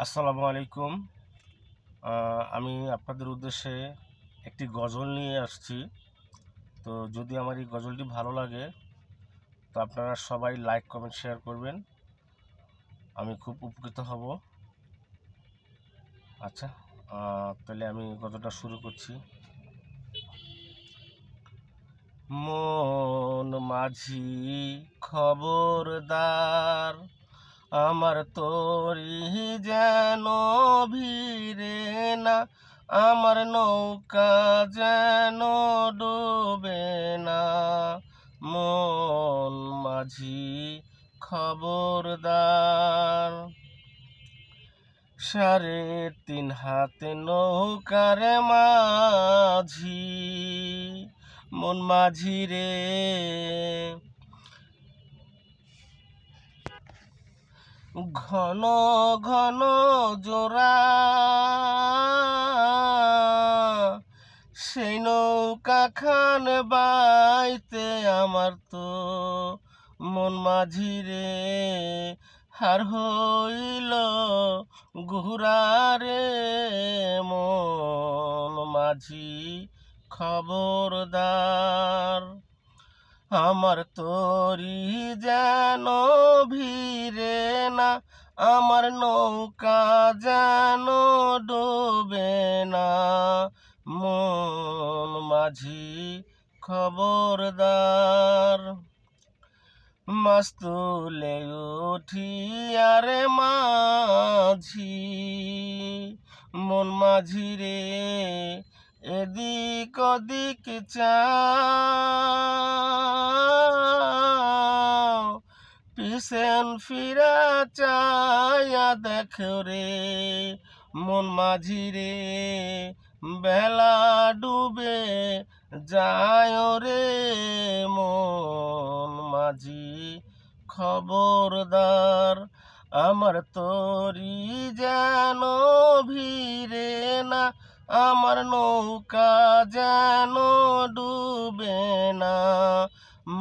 আসসালামু আলাইকুম। আমি আপনাদের উদ্দেশ্যে একটি গজল নিয়ে আসছি। তো যদি আমার এই গজলটি ভালো লাগে তো আপনারা সবাই লাইক কমেন্ট শেয়ার করবেন, আমি খুব উপকৃত হব। আচ্ছা, তাহলে আমি গজলটা শুরু করছি। মন মাঝি খবরদার, আমার তরি যেন ভিড়ে না, আমার নৌকা যেন ডুবে না। মন মাঝি খবরদার, 3.5 হাতে নৌকার মাঝি, মন মাঝি রে। ঘন ঘন জোড়া সেই নৌকা খান বাইতে আমার তো মন মাঝি রে হার হইল ঘুরারে। মন মাঝি খবরদার, আমার তরি যেন ভিড়ে না, আমার নৌকা যেন ডুবে না। মন মাঝি খবরদার, মাছ তুলে উঠি আরে মাঝি, মন মাঝি রে এদিক ওদিক চাও, পিছন ফিরা চায়া দেখ রে। মন মাঝি রে বেলা ডুবে যায় রে। মন মাঝি খবরদার, আমার তরি যেন ভিড়ে না, আমার নৌকা যেন ডুবে না।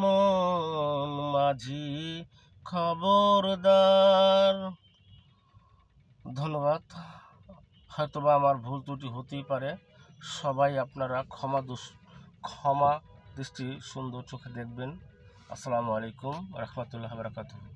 মন মাঝি খবরদার। ধন্যবাদ। হয়তোবা আমার ভুল ত্রুটি হতেই পারে, সবাই আপনারা ক্ষমা দৃষ্টি সুন্দর চোখে দেখবেন। আসসালামু আলাইকুম রহমতুল্লাহ বারাকাতুহু।